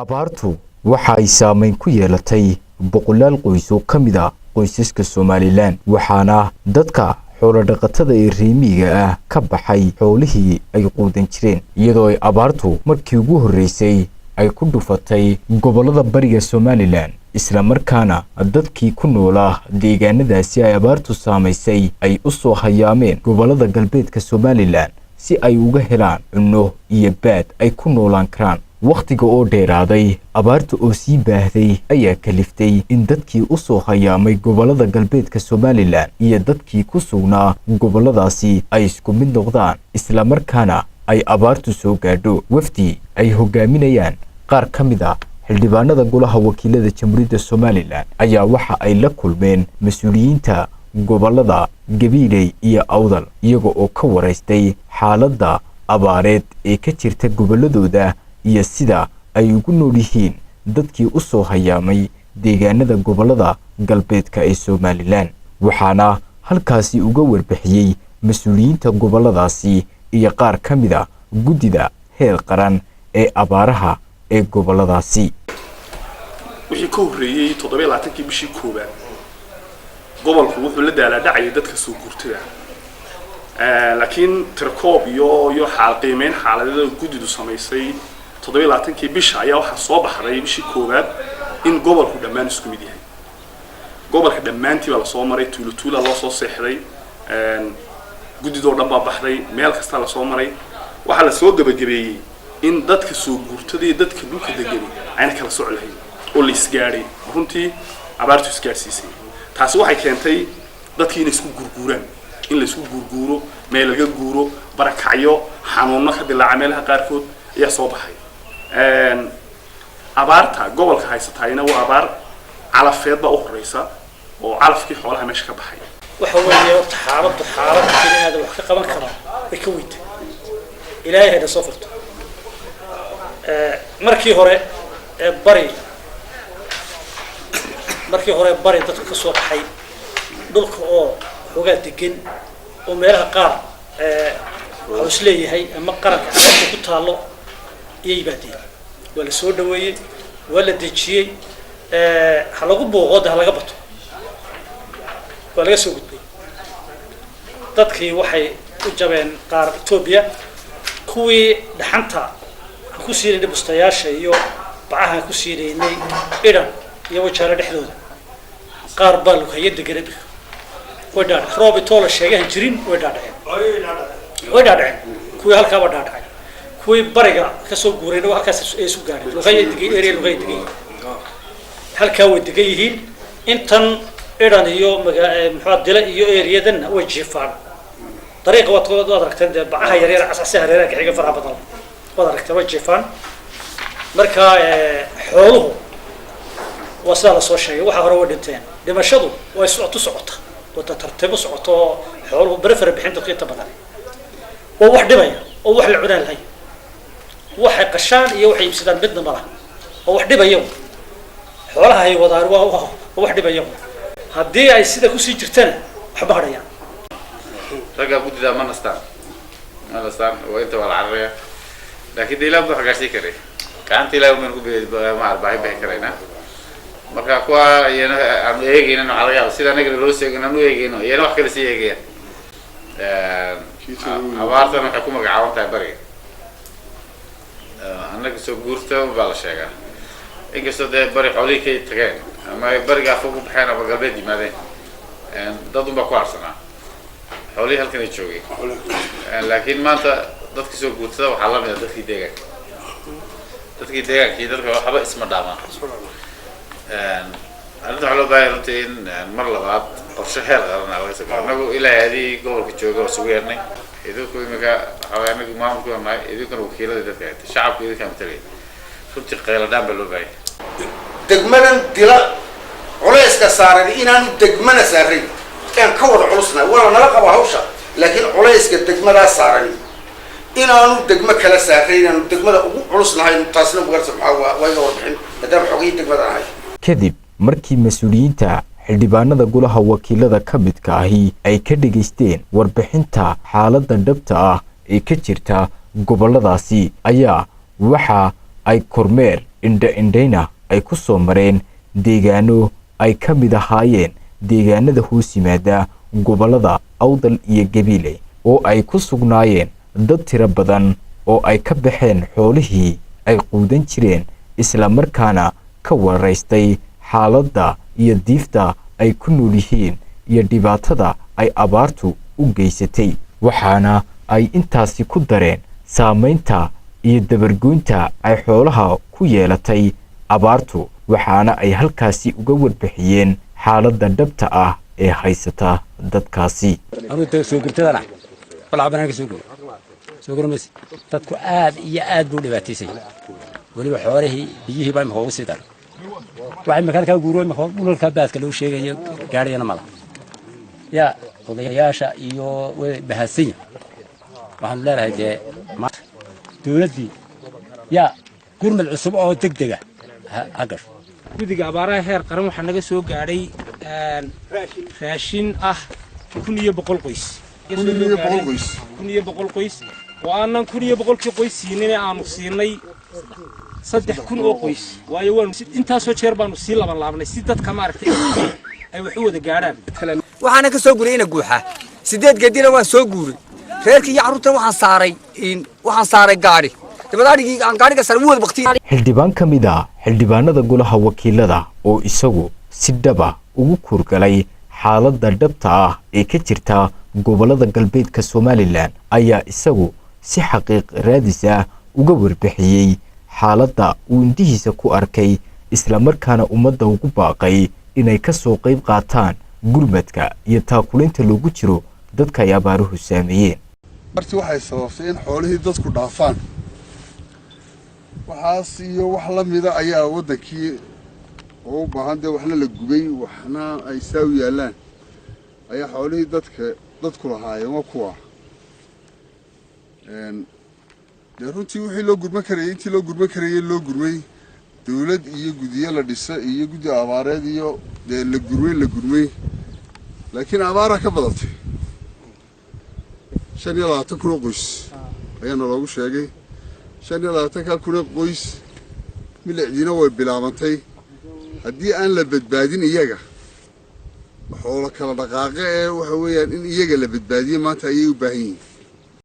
abaartu waxa ay saameyn ku yeelatay boqolaal qoys oo ka mid ah qoysaska Soomaaliland waxaana dadka xoolo dhaqatada ee reemiga ah ka baxay xoolihii ay quudan jireen iyadoo ay abaartu markii ugu horeysay ay ku dhufatay gobolada bariga Soomaaliland isla markaana dadkii ku noolaa deegaanadaasi ay abaartu saameysay ay u soo hayaameen gobolada galbeedka Soomaaliland si ay uga helaan cunno iyo baad ay ku noolaan karaan waqtiga oo dheeraaday abaarta oo sii baahday ayaa kaliftay in dadkii u soo hayaamay gobolada galbeedka Soomaaliland iyo dadkii ku sugnaa goboladaasi ay isku mid noqdaan isla markaana ay abaartu soo gaadho wafdi ay hogaaminayaan qaar ka mid ah xildhibaanada golaha wakiilada Jamhuuriyadda Soomaaliland ayaa waxa ay la kulmeen mas'uuliyiinta gobolada Gabiley iyo Awdal iyaga oo ka wareystay xaaladda abaareed ee ka jirta goboladooda iyo sida ay ugu nool yihiin dadkii u soo hayaamay deegaanada gobolada galbeedka ee Soomaaliland waxaana halkaasi uga warbixiyay mas'uuliyiinta goboladaasi iyo qaar ka mid ah guddida heer qaran ee abaaraha ee goboladaasi wixii ka horeeyay 27 bishii koobaad gobolku wuxuu la daalaa dadka soo guurtada laakiin tirkoob iyo xaal qiimeyn xaaladda guddidu samaysay 27 bisha ayaa waxa soo baxday bishii koobaad in gobolku dhammaan isku mid yahay gobolka dhammaantii baa la soo maray tuulo loo soo seexday guddidoo dhan baa baxday meel kasta la soo maray waxa la soo gabagabeeyay in dadka soo guurtada iyo dadka dhulka degan ayna kala sooc lahayn oo la isgaaray runtii abaartu isgaarsiisay taasi waxay keentay dadkii inay isku gurguuraan in la isku gurguuro meel laga guuro barakacyo xanuuno ka dilaaca meelaha qaarkood ayaa soo baxay abaarta gobolka haysatayna waa abaar calafeed baa u horeysa oo calafkii xoolaha meesha ka baxay waxa weeye xaalad bini'aadam wax ka qaban kara way ka weynta ilaahay hada soo furto markii hore bari dadka ka soo baxay dhulka oo xogaa degan oo meelaha qaar hoos leeyahay ama qaranka aad ku taalo iyay baadeen wala soo dhaweeyay wala dejiyay ha lagu booqdo ha laga bato wala laga soo gudbay dadkii waxay u jabeen qaar Itoobiya kuwii dhaxanta ku siiray bustayaasha iyo bacaha ku siireynay iran iyo wajaale dhexdooda qaar baa lagu hay'adda garabka wadaan roobito la sheegahan jirin wadaan kuwii halka ba dhaadhacay kuwii bariga ka soo guureen oo halkaas ay isu gaareen lugay digay halka way digay yihiin intan iran iyo muxuu dila iyo eeriyadan way jiifaan طريقة وتقول أدركت بعها يرير أساسها يرير كحاجة فرع بطل أدركت وجفان مركا حوله وصل الصوشية وحضر ودنتين لما شدوا ويسقطوا سقطة وتترتبوا سقطوا حوله برفر بحين دقيقة بدل وواحد بيا وواحد العدال هاي واحد قشان يوحي بسدان بدنا مرة وواحد بيا حولها هي وضار وواحد بيا هدي أي سيدة كوسي جرتنا حبها ريان رجع بود ده ما نستان وانت والعرية لكن دي لابد حاجة كده كانت لا يوم مع الباقي بهكرينا مركا كوا ينا عم يجي إنه عرية وسيدا نقدر نروس يجي إنه يجي إنه ينا وحكي لسه يجي أبارت أنا حكومة عوام تعبري أنا كسر جورته وبالشيء إنك كسر ده بري حولي كي تجين أما برجع فوق بحنا بقلبي دي ماذا ضدهم بقوارسنا حولي هالكن يشوفي لكن ما أنت ضدك سوق قلتها وحلا من ضدك ديجك كي ضدك حبا اسمه داما أنا تعلو بايرتين مرة بعد الشهر غيرنا على سبيل أنا إلى هذه قبل كتشوجا وسويرني إذا كل مكان حوالي ما ممكن ما إذا كانوا وكيلة ذاتك الشعب إذا كان مثلي كنت قيل دام باللوباي دقمنا دلا علاش كسارني إنا دقمنا سارين كان كور عرسنا ولا نلقى وهوشة لكن علاش كدقمنا سارني إنا دقمة كلا سارين إنا دقمنا عرسنا هاي متصلين بقرص محاوى ويدور بحين مدام حقيقي دقمنا هاي kadib markii mas'uuliyiinta xildhibaanada golaha wakiilada ka midka ahi ay ka dhageysteen warbixinta xaaladda dhabta ah ee ka jirta goboladaasi ayaa waxa ay kormeer indha-indhayna ay ku soo mareen deegaano ay ka mid ahaayeen deegaanada hoos yimaada gobollada Awdal iyo Gabiley oo ay ku sugnaayeen dad tiro badan oo ay ka baxeen xoolihii ay quudan jireen isla markaana ka waraystay xaaladda iyo diifta ay ku nool yihiin iyo dhibaatada ay abaartu u geysatay waxaana ay intaasi ku dareen saamaynta iyo dabargoynta ay xoolaha ku yeelatay abaartu waxaana ay halkaasi uga warbixiyeen xaaladda dhabta ah ee haysata dadkaasi dadku aad iyo aad buu dhibaataysay waliba xoolihii biyihii baa imika ugu sii daray waxay makaan kaa guuro imika dhulalkaa baadka loo sheegayo gaadhiyana mala yaa odayaasha iyo way bahadsan waxaan leedahay dee maanta dowladdii yaa gurmad cusub oo degdega ha gasho guddiga abaaraha heer qaran waxaa naga soo gaadhay raashin ah 1,100 qoys 1,100 qoys oo aanan 1,100 qoys siinay aanu siinay 3,000 oo qoys waayo waan intaasoo jeer baanu sii laabnay si dadka maaragtay ay wax u wada gaadhaan waxaana ka soo guuray ina guuxa 8 geedina waan soo guuray reerkii iyo carruurta waxaan saaray gaari dabadaadhigii aan gaariga saaray wada waqti xildhibaan ka mid ah xildhibaanada golaha wakiilada oo isagu si dhaba ugu kurgalay xaaladda dhabta ah ee ka jirta gobollada galbeedka Somaliland ayaa isagu si xaqiiq raadis ah uga warbixiyay xaaladda uu indihiisa ku arkay isla markaana ummadda ugu baaqay inay ka soo qayb qaataan gurmadka iyo taakulinta loogu jiro dadka ay abaaruhu saameeyeen martii waxay sababtay in xoolihii dadku dhaafaan waxaas iyo wax la mida ayaa wadankii oo u baahan dee waxna la gubay waxna ay saa u yaalaan ayaa xoolihii dadku lahaayeen waa kuwa dee runtii wixii loo gurman karayay intii loo gurman karayay loo gurmay dawlad iyo guddiyo la dhisa iyo guddi abaareed iyo dee la gurmay laakiin abaara ka badatay 25,000 qoys ayaana loogu sheegay 25,000 qoys milicdiina way bilaabantay haddii aan la badbaadin iyaga xoolo kala dhaqaaqe ee waxa weeyaan in iyaga la badbaadiyo maanta ayay u baahan yihiin